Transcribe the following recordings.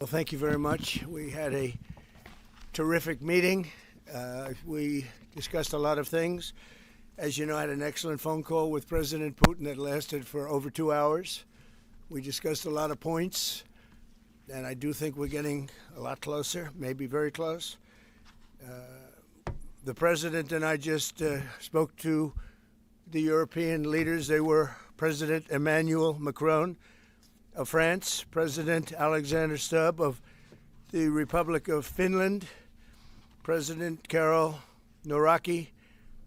Well, thank you very much. We had a terrific meeting. We discussed a lot of things. As you know, I had an excellent phone call with President Putin that lasted for over 2 hours. We discussed a lot of points, and I do think we're getting a lot closer, maybe very close. The President and I just spoke to the European leaders. They were President Emmanuel Macron of France, President Alexander Stubb of the Republic of Finland, President Karol Nawrocki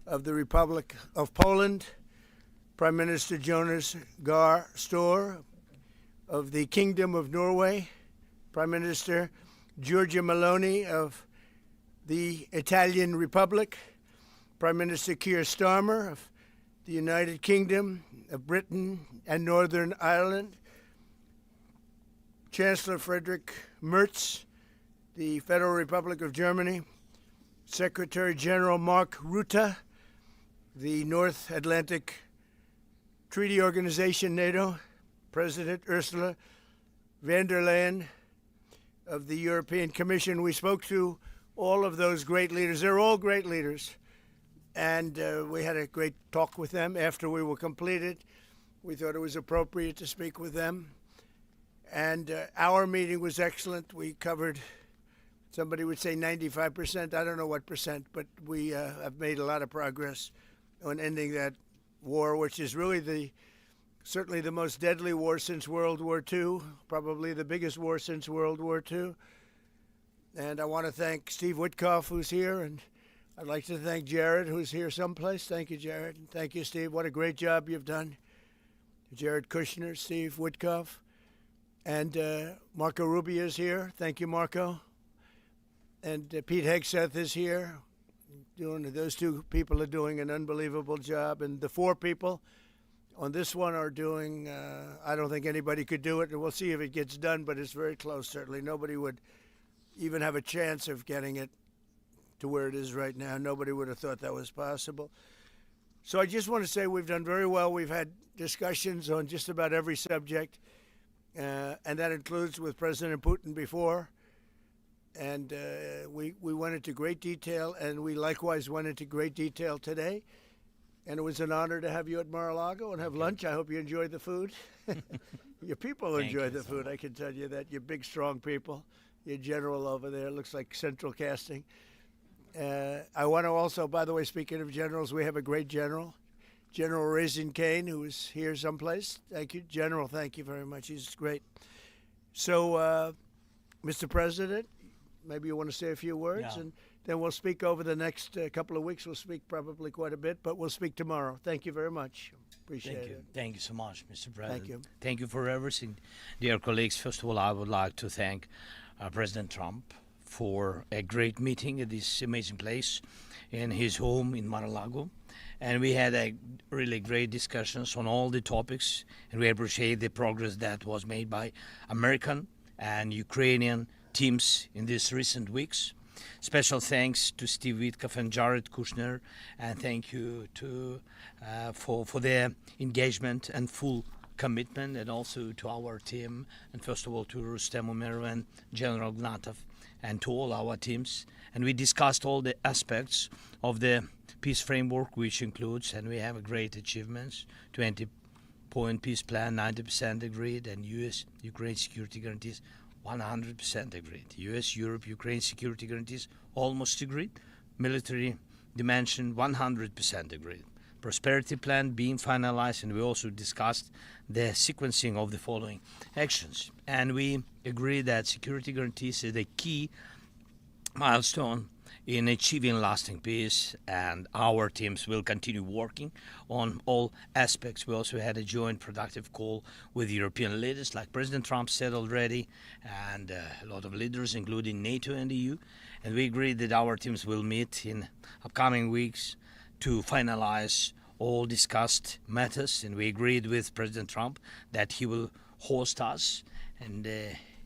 of the Republic of Poland, Prime Minister Jonas Gahr Store of the Kingdom of Norway, Prime Minister Giorgia Meloni of the Italian Republic, Prime Minister Keir Starmer of the United Kingdom of Britain and Northern Ireland, Chancellor Friedrich Merz, the Federal Republic of Germany, Secretary General Mark Rutte, the North Atlantic Treaty Organization, NATO, President Ursula von der Leyen of the European Commission. We spoke to all of those great leaders. They're all great leaders. And we had a great talk with them after we were completed. We thought it was appropriate to speak with them. And our meeting was excellent. We covered, somebody would say 95%. I don't know what percent, but we have made a lot of progress on ending that war, which is really certainly the most deadly war since World War II, probably the biggest war since World War II. And I want to thank Steve Witkoff, who's here, and I'd like to thank Jared, who's here someplace. Thank you, Jared. And thank you, Steve. What a great job you've done. Jared Kushner, Steve Witkoff. And Marco Rubio is here. Thank you, Marco. And Pete Hegseth is here. Those two people are doing an unbelievable job. And the four people on this one are doing, I don't think anybody could do it. And we'll see if it gets done, but it's very close, certainly. Nobody would even have a chance of getting it to where it is right now. Nobody would have thought that was possible. So I just want to say we've done very well. We've had discussions on just about every subject. And that includes with President Putin before. And we went into great detail, and we likewise went into great detail today. And it was an honor to have you at Mar-a-Lago and have lunch. I hope you enjoyed the food. Your people enjoyed the food, I can tell you that. You're big, strong people. Your general over there looks like Central Casting. I want to also, by the way, speaking of generals, we have a great general. General Raisin Kane, who is here someplace. Thank you. General, thank you very much. He's great. So, Mr. President, maybe you want to say a few words, and then we'll speak over the next couple of weeks. We'll speak probably quite a bit, but we'll speak tomorrow. Thank you very much. Appreciate it. Thank you so much, Mr. President. Thank you. Thank you for everything. Dear colleagues, first of all, I would like to thank President Trump for a great meeting at this amazing place in his home in Mar-a-Lago. And we had a really great discussions on all the topics, and we appreciate the progress that was made by American and Ukrainian teams in these recent weeks. Special thanks to Steve Witkoff and Jared Kushner, and thank you for their engagement and full commitment, and also to our team, and first of all to Rustem Umerov and General Gnatov, and to all our teams. And we discussed all the aspects of the peace framework, which includes, and we have great achievements, 20-point peace plan, 90% agreed, and U.S.-Ukraine security guarantees, 100% agreed. U.S.-Europe-Ukraine security guarantees, almost agreed. Military dimension, 100% agreed. Prosperity plan being finalized, and we also discussed the sequencing of the following actions. And we agree that security guarantees is the key milestone in achieving lasting peace, and our teams will continue working on all aspects. We also had a joint productive call with European leaders, like President Trump said already, and a lot of leaders, including NATO and EU. And we agreed that our teams will meet in upcoming weeks to finalize all discussed matters. And we agreed with President Trump that he will host us, and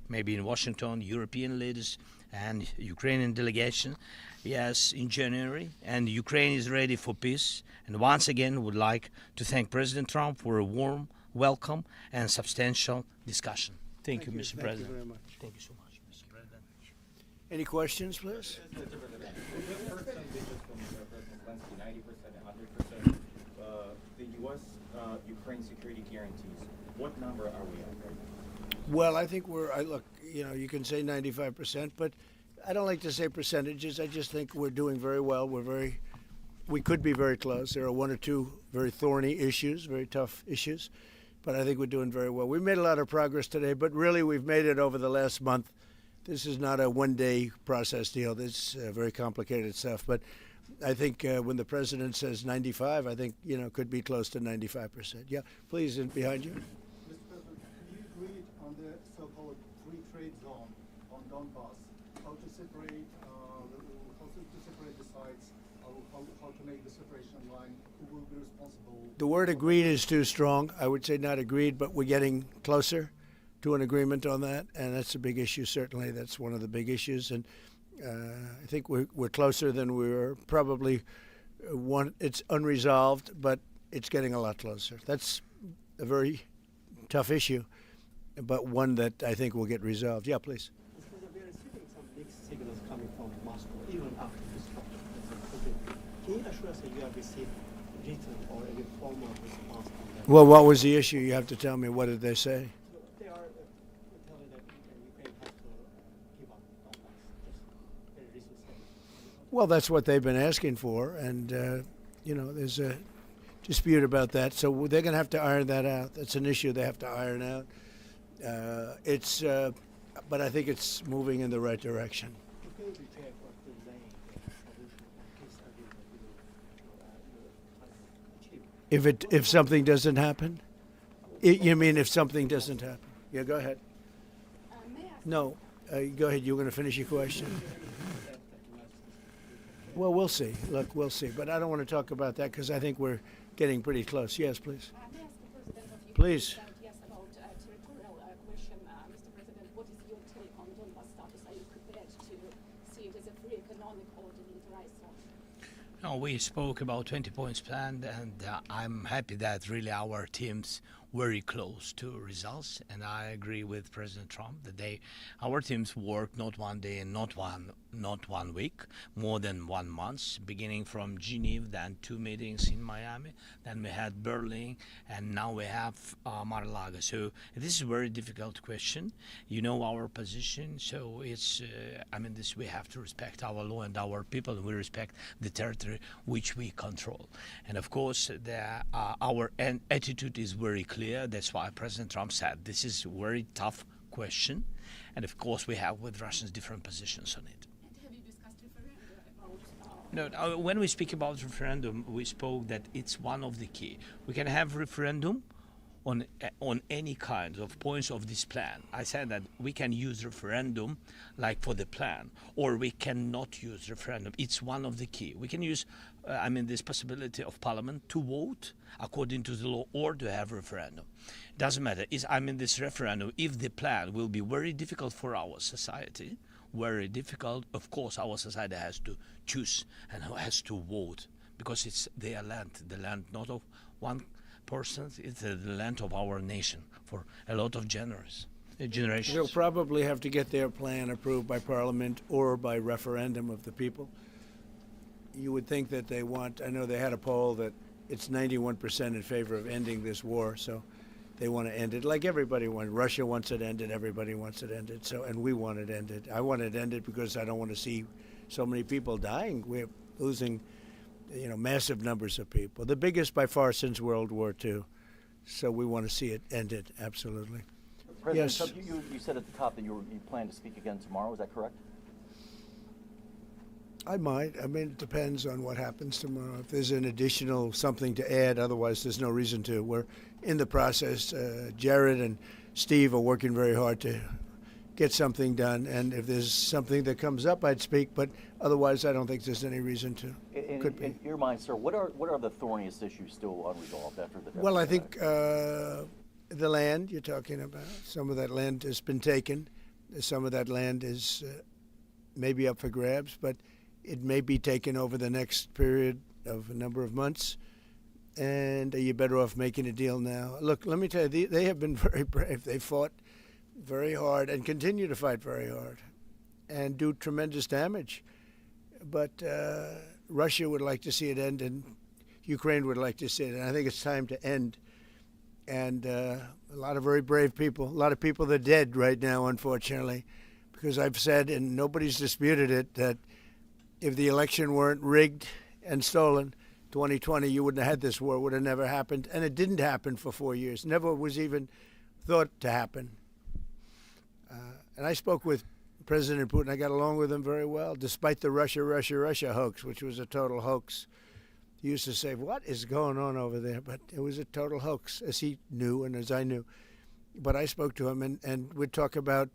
maybe in Washington, European leaders and Ukrainian delegation, yes, in January. And Ukraine is ready for peace. And once again, would like to thank President Trump for a warm welcome and substantial discussion. Thank you, Mr. President. Thank you very much. Thank you so much. President. Any questions, please? We have heard some digits from President Zelenskyy, 90% and 100%. The U.S. Ukraine security guarantees. What number are we at right now? Well, I think look, you can say 95%, but I don't like to say percentages. I just think we're doing very well. We could be very close. There are one or two very thorny issues, very tough issues, but I think we're doing very well. We made a lot of progress today, but really we've made it over the last month. This is not a one-day process deal. This is very complicated stuff, but I think when the president says 95, I think, could be close to 95%. Yeah, please, behind you. Mr. President, can you agree on the so-called free trade zone on Donbass? How to separate the sites? How to make the separation line? Who will be responsible? The word agreed is too strong. I would say not agreed, but we're getting closer to an agreement on that, and that's a big issue. Certainly, that's one of the big issues, and I think we're closer than we were. Probably it's unresolved, but it's getting a lot closer. That's a very tough issue, but one that I think will get resolved. Yeah, please. We are receiving some mixed signals coming from Moscow, even after the structure. Can you assure us that you have received written or any formal response from them? Well, what was the issue? You have to tell me. What did they say? They are telling that Ukraine has to give up Donbass. Just very recent statement. Well, that's what they've been asking for, and there's a dispute about that. So they're going to have to iron that out. That's an issue they have to iron out. But I think it's moving in the right direction. Ukraine will prepare for delaying the solution of peace agreement achieved. If something doesn't happen, you mean if something doesn't happen? Yeah, go ahead. May I ask No, go ahead. You're going to finish your question. Well, we'll see. Look, we'll see. But I don't want to talk about that because I think we're getting pretty close. Yes, please. may I ask the President of Ukraine Please. about territorial question? Mr. President, what is your take on Donbass status? Are you prepared to see it as a free economic or demilitarized zone? No, we spoke about 20 points plan, and I'm happy that really our teams very close to results, and I agree with President Trump that our teams work not one day and not one week, more than 1 month, beginning from Geneva, then 2 meetings in Miami, then we had Berlin, and now we have Mar-a-Lago. So this is a very difficult question. You know our position, so it's we have to respect our law and our people. We respect the territory which we control, and of course our attitude is very clear. That's why President Trump said this is a very tough question, and of course we have with Russians different positions on it. And have you discussed referendum about? No, when we speak about referendum, we spoke that it's one of the key. We can have referendum on any kind of points of this plan. I said that we can use referendum like for the plan, or we cannot use referendum. It's one of the key. We can use, this possibility of Parliament to vote according to the law or to have referendum. Doesn't matter. This referendum, if the plan will be very difficult for our society, very difficult, of course our society has to choose and has to vote, because it's their land, the land not of one person, it's the land of our nation for a lot of generations. They'll probably have to get their plan approved by Parliament or by referendum of the people. You would think that they want, I know they had a poll that it's 91% in favor of ending this war, so they want to end it like everybody wants. Russia wants it ended, everybody wants it ended, and we want it ended. I want it ended because I don't want to see so many people dying. We're losing massive numbers of people, the biggest by far since World War II. So we want to see it ended, absolutely. President Yes. Trump, you said at the top that you plan to speak again tomorrow. Is that correct? I might. It depends on what happens tomorrow. If there's an additional something to add, otherwise there's no reason to. We're in the process. Jared and Steve are working very hard to get something done, and if there's something that comes up, I'd speak, but otherwise I don't think there's any reason to. In your mind, sir, what are the thorniest issues still unresolved after the? Well, I think the land you're talking about, some of that land has been taken. Some of that land is maybe up for grabs, but it may be taken over the next period of a number of months. And are you better off making a deal now? Look, let me tell you, they have been very brave. They fought very hard and continue to fight very hard. and do tremendous damage. But Russia would like to see it end, and Ukraine would like to see it. And I think it's time to end. And a lot of very brave people, a lot of people that are dead right now, unfortunately, because I've said, and nobody's disputed it, that if the election weren't rigged and stolen, 2020, you wouldn't have had this war. It would have never happened. And it didn't happen for 4 years. Never was even thought to happen. And I spoke with President Putin. I got along with him very well, despite the Russia hoax, which was a total hoax. He used to say, what is going on over there? But it was a total hoax, as he knew and as I knew. But I spoke to him, and we'd talk about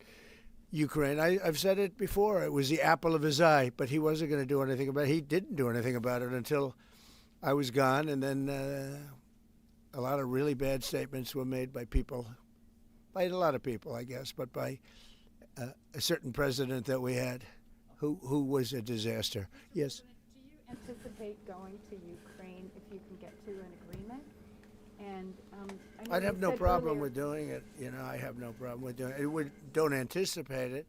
Ukraine. I've said it before. It was the apple of his eye, but he wasn't going to do anything about it. He didn't do anything about it until I was gone, and then a lot of really bad statements were made by people, by a lot of people, I guess, but by a certain president that we had who was a disaster. Yes? Do you anticipate going to Ukraine if you can get to an agreement? And I know I'd you have no said problem earlier- with doing it. I have no problem with doing it. Don't anticipate it.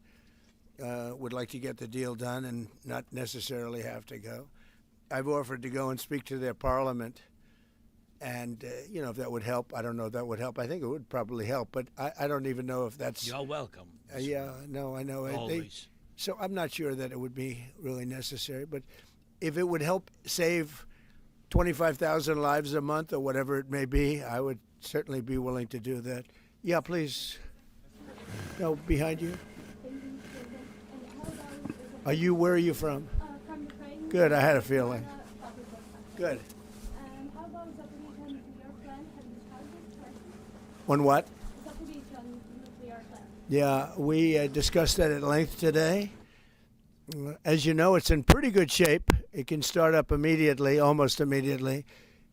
Would like to get the deal done and not necessarily have to go. I've offered to go and speak to their parliament. And, if that would help, I don't know if that would help. I think it would probably help, but I don't even know if that's... You're welcome. yeah, no, I know. Always. So I'm not sure that it would be really necessary, but if it would help save 25,000 lives a month or whatever it may be, I would certainly be willing to do that. Yeah, please. No, behind you. Where are you from? From Ukraine. Good, I had a feeling. Good. How about Zaporizhzhia nuclear plant? Have you discussed this question? On what? Zaporizhzhia nuclear plant. Yeah, we discussed that at length today. As you know, it's in pretty good shape. It can start up immediately, almost immediately.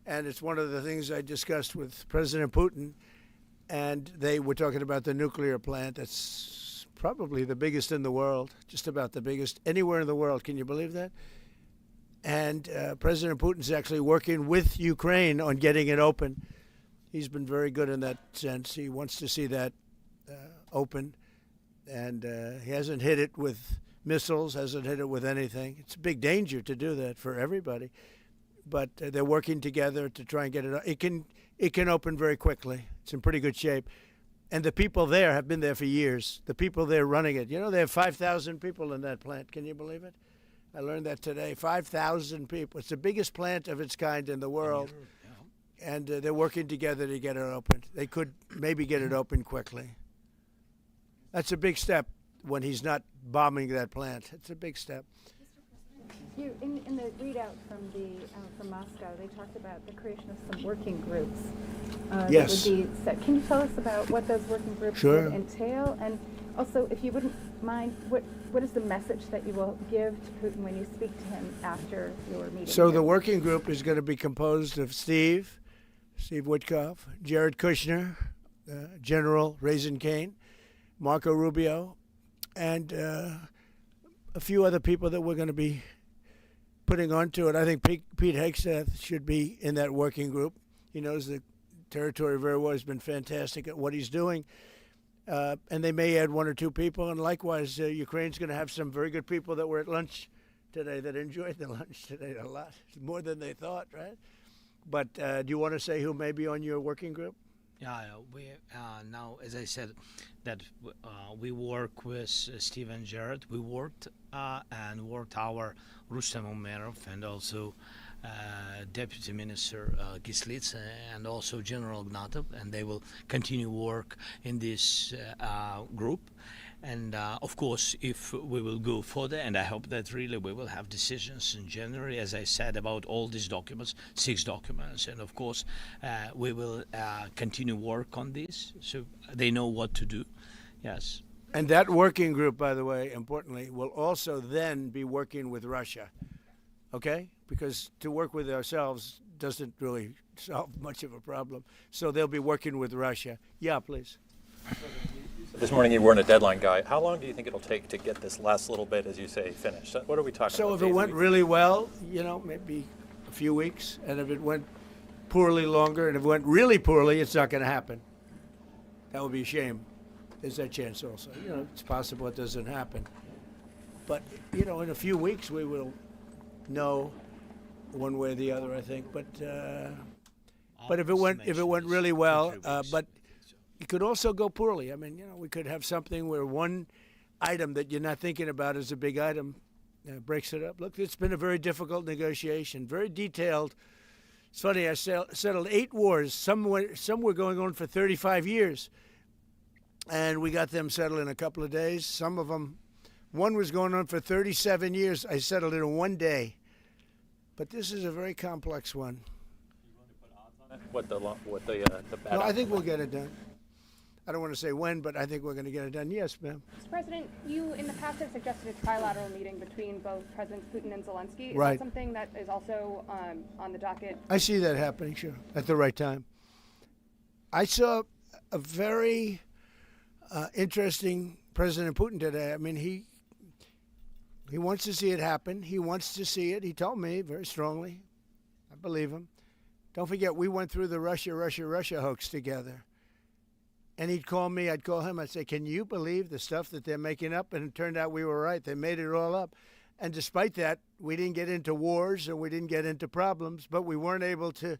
And it's one of the things I discussed with President Putin. And they were talking about the nuclear plant. That's probably the biggest in the world, just about the biggest anywhere in the world. Can you believe that? And President Putin's actually working with Ukraine on getting it open. He's been very good in that sense. He wants to see that open. And he hasn't hit it with missiles, hasn't hit it with anything. It's a big danger to do that for everybody. But they're working together to try and get it. It can open very quickly. It's in pretty good shape. And the people there have been there for years. The people there running it. They have 5,000 people in that plant. Can you believe it? I learned that today. 5,000 people. It's the biggest plant of its kind in the world. And they're working together to get it open. They could maybe get it open quickly. That's a big step when he's not bombing that plant. It's a big step. You in the readout from Moscow, they talked about the creation of some working groups. Yes. That would be set. Can you tell us about what those working groups Sure. would entail? And also, if you wouldn't mind, what is the message that you will give to Putin when you speak to him after your meeting? So here? the working group is going to be composed of Steve Witkoff, Jared Kushner, General Raisin Kane, Marco Rubio, and a few other people that we're going to be putting onto it. I think Pete Hegseth should be in that working group. He knows the territory very well. He's been fantastic at what he's doing. And they may add one or two people. And likewise, Ukraine's going to have some very good people that were at lunch today that enjoyed the lunch today a lot, more than they thought, right? But do you want to say who may be on your working group? Yeah, we now, as I said, that we work with Steve and Jared. We worked our Rustem Umerov and also Deputy Minister Kislitsa and also General Ignatov, and they will continue work in this group. And of course, if we will go further, and I hope that really we will have decisions in January, as I said, about all these documents, 6 documents, and of course, we will continue work on this, so they know what to do. Yes. And that working group, by the way, importantly, will also then be working with Russia, okay? Because to work with ourselves doesn't really solve much of a problem. So they'll be working with Russia. Yeah, please. This morning you weren't a deadline guy. How long do you think it'll take to get this last little bit, as you say, finished? What are we talking So about? if it days, went weeks? really well, maybe a few weeks. And if it went poorly, longer. And if it went really poorly, it's not going to happen. That would be a shame. There's that chance also. It's possible it doesn't happen. But, you know, in a few weeks we will know one way or the other, I think. But if it went really well, but it could also go poorly. I mean, you know, we could have something where one item that you're not thinking about is a big item breaks it up. Look, it's been a very difficult negotiation, very detailed. It's funny, I settled 8 wars. Some were going on for 35 years, and we got them settled in a couple of days. Some of them, one was going on for 37 years. I settled it in 1 day. But this is a very complex one. What the bad No, I think outcome we'll is? get it done. I don't want to say when, but I think we're going to get it done. Yes, ma'am. Mr. President, you in the past have suggested a trilateral meeting between both Presidents Putin and Zelenskyy. Is Right. that something that is also on the docket? I see that happening, sure, at the right time. I saw a very interesting President Putin today. I mean, he wants to see it happen. He wants to see it. He told me very strongly. I believe him. Don't forget, we went through the Russia hoax together. And he'd call me, I'd call him, I'd say, can you believe the stuff that they're making up? And it turned out we were right. They made it all up. And despite that, we didn't get into wars and we didn't get into problems, but we weren't able to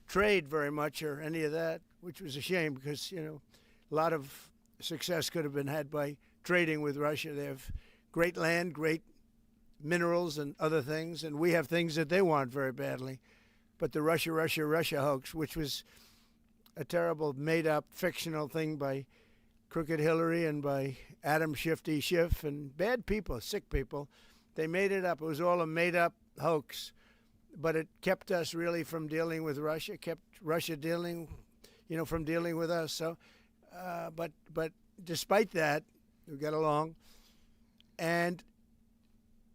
trade very much or any of that, which was a shame because, you know, a lot of success could have been had by trading with Russia. They have great land, great minerals and other things, and we have things that they want very badly. But the Russia hoax, which was a terrible, made-up, fictional thing by Crooked Hillary and by Adam Shifty Schiff and bad people, sick people. They made it up. It was all a made-up hoax. But it kept us really from dealing with Russia, kept Russia dealing, you know, from dealing with us. So, but despite that, we got along. And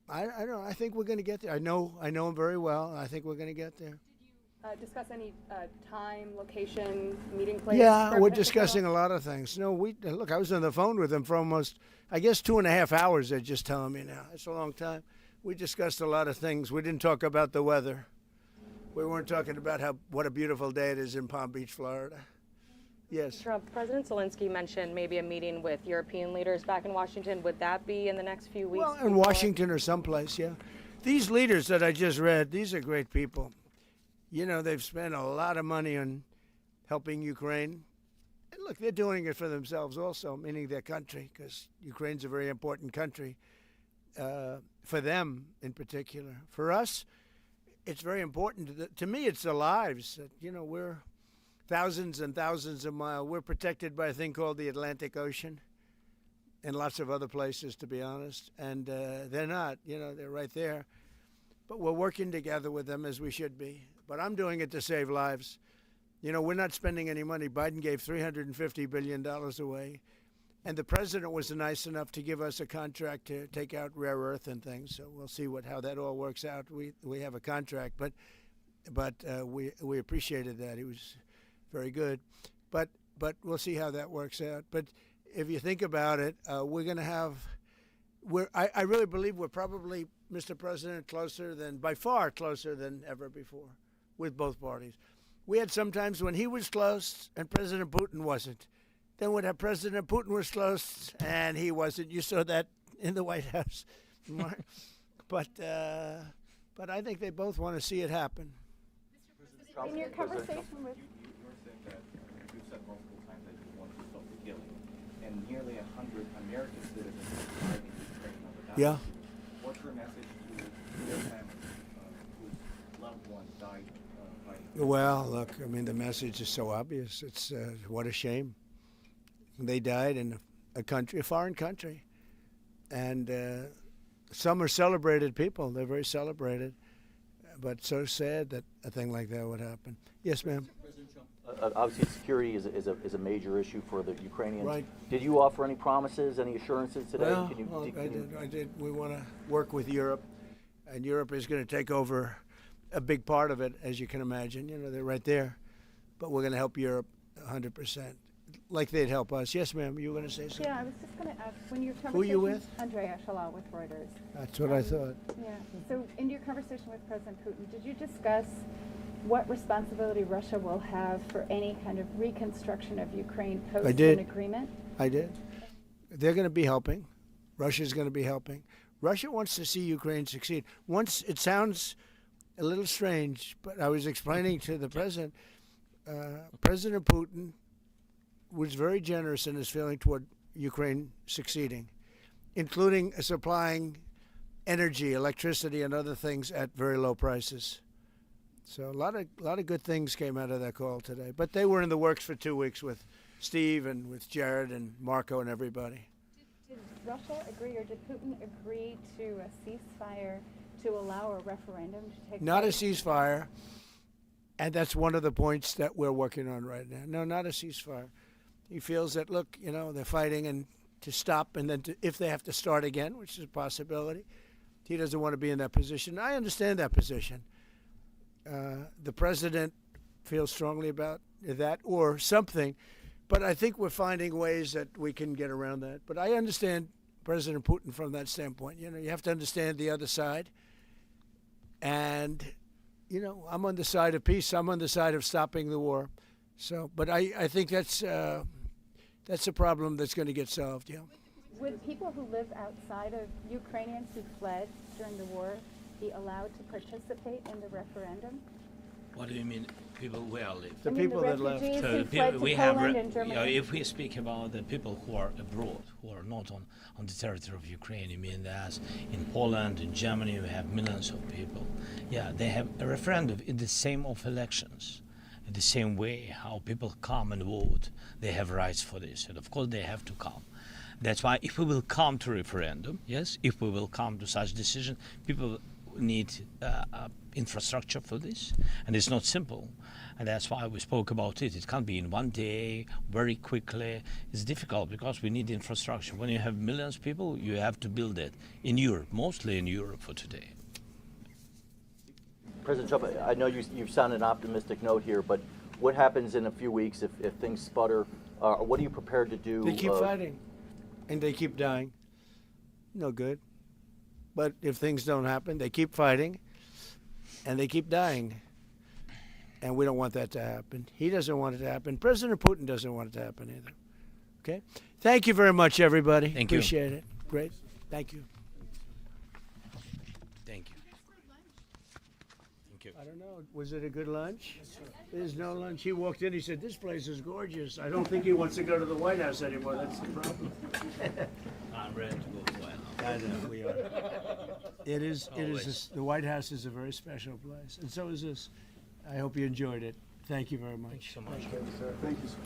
I don't know, I think we're going to get there. I know him very well. I think we're going to get there. Discuss any time, location, meeting place? Yeah, for we're Mr. discussing a lot of things. No, look, I was on the phone with them for almost, I guess, 2.5 hours, they're just telling me now. It's a long time. We discussed a lot of things. We didn't talk about the weather. We weren't talking about what a beautiful day it is in Palm Beach, Florida. Yes. Trump, President Zelenskyy mentioned maybe a meeting with European leaders back in Washington. Would that be in the next few weeks? Well, in Washington or someplace, yeah. These leaders that I just read, these are great people. You know, they've spent a lot of money on helping Ukraine. And look, they're doing it for themselves also, meaning their country, because Ukraine's a very important country for them in particular. For us, it's very important. To me, it's the lives. You know, we're thousands and thousands of miles. We're protected by a thing called the Atlantic Ocean and lots of other places, to be honest. And they're not, you know, they're right there. But we're working together with them as we should be. But I'm doing it to save lives. You know, we're not spending any money. Biden gave $350 billion away. And the president was nice enough to give us a contract to take out rare earth and things. So we'll see how that all works out. We have a contract, but we appreciated that. He was very good. But we'll see how that works out. But if you think about it, we're going to have I really believe we're probably, Mr. President, by far closer than ever before with both parties. We had some times when he was close and President Putin wasn't. Then when President Putin was close and he wasn't. You saw that in the White House. But I think they both want to see it happen. In your conversation with... You were saying that you've said multiple times that you want to stop the killing. And nearly 100 American citizens are in Ukraine on the Yeah. What's your message to their families whose loved ones died fighting? Well, look, I mean, the message is so obvious. It's what a shame. They died in a foreign country. And some are celebrated people. They're very celebrated. But so sad that a thing like that would happen. Yes, ma'am. Obviously, security is a major issue for the Ukrainians. Right. Did you offer any promises, any assurances today? Well, I did. We want to work with Europe, and Europe is going to take over a big part of it, as you can imagine. You know, they're right there. But we're going to help Europe 100%, like they'd help us. Yes, ma'am, you were going to say something? Yeah, I was just going to ask, when your conversation... Who are you with? Andrea Shalal with Reuters. That's what I thought. Yeah, so in your conversation with President Putin, did you discuss what responsibility Russia will have for any kind of reconstruction of Ukraine post did. an agreement? I did. They're going to be helping. Russia's going to be helping. Russia wants to see Ukraine succeed. Once it sounds a little strange, but I was explaining to the president, President Putin was very generous in his feeling toward Ukraine succeeding, including supplying energy, electricity, and other things at very low prices. So a lot of good things came out of that call today. But they were in the works for 2 weeks with Steve and with Jared and Marco and everybody. Did Russia agree, or did Putin agree to a ceasefire to allow a referendum to take Not a place? ceasefire, and that's one of the points that we're working on right now. No, not a ceasefire. He feels that, look, they're fighting and to stop, and then if they have to start again, which is a possibility, he doesn't want to be in that position. I understand that position. The president feels strongly about that or something, but I think we're finding ways that we can get around that. But I understand President Putin from that standpoint. You have to understand the other side. And, I'm on the side of peace. I'm on the side of stopping the war. So, but I think that's a problem that's going to get solved, Would people who live outside of Ukrainians who fled during the war be allowed to participate in the referendum? What do you mean, people where live? The I mean, people the that left. refugees So who the fled people to we have, Poland and Germany. if we speak about the people who are abroad, who are not on the territory of Ukraine, you mean that in Poland, in Germany, we have millions of people. Yeah, they have a referendum in the same of elections. In the same way how people come and vote, they have rights for this, and of course they have to come. That's why if we will come to referendum, yes, if we will come to such decision, people need infrastructure for this, and it's not simple. And that's why we spoke about it. It can't be in one day, very quickly. It's difficult because we need infrastructure. When you have millions of people, you have to build it in Europe, mostly in Europe for today. President Trump, I know you sound an optimistic note here, but what happens in a few weeks if things sputter? What are you prepared to do? They keep fighting, and they keep dying. No good. But if things don't happen, they keep fighting, and they keep dying. And we don't want that to happen. He doesn't want it to happen. President Putin doesn't want it to happen either. Okay? Thank you very much, everybody. Thank you. Appreciate it. Great. Thank you. Thank you. Thank you. I don't know. Was it a good lunch? There's no lunch. He walked in. He said, "This place is gorgeous." I don't think he wants to go to the White House anymore. That's the problem. I'm ready to go to the White House. I know we are. It is. Always. The White House is a very special place, and so is this. I hope you enjoyed it. Thank you very much. Thank you so much. Thank you, sir.